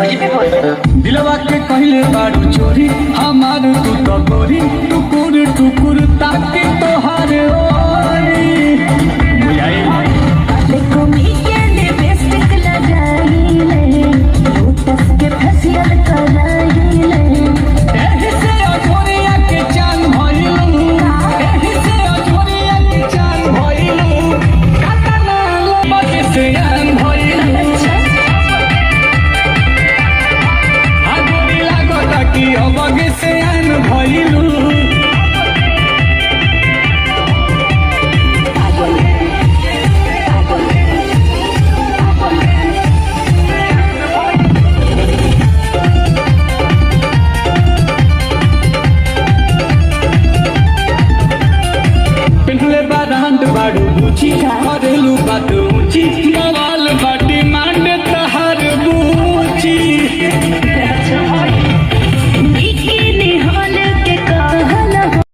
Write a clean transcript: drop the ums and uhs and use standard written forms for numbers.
दिलवा के कहले बारू चोरी हमार तू तो गोरी टुकुर टुकुर ताकि तोहार ओरी देखो वीकेंड बेस्टिक लगाईले लोटस के फेशियल कराईले एही से अजोरिया के चांद भइलू एही से अजोरिया के चांद भइलू कातना लबक से आन भइलू आगोरी लागता कि अबग से आन भइलू बाडू बुची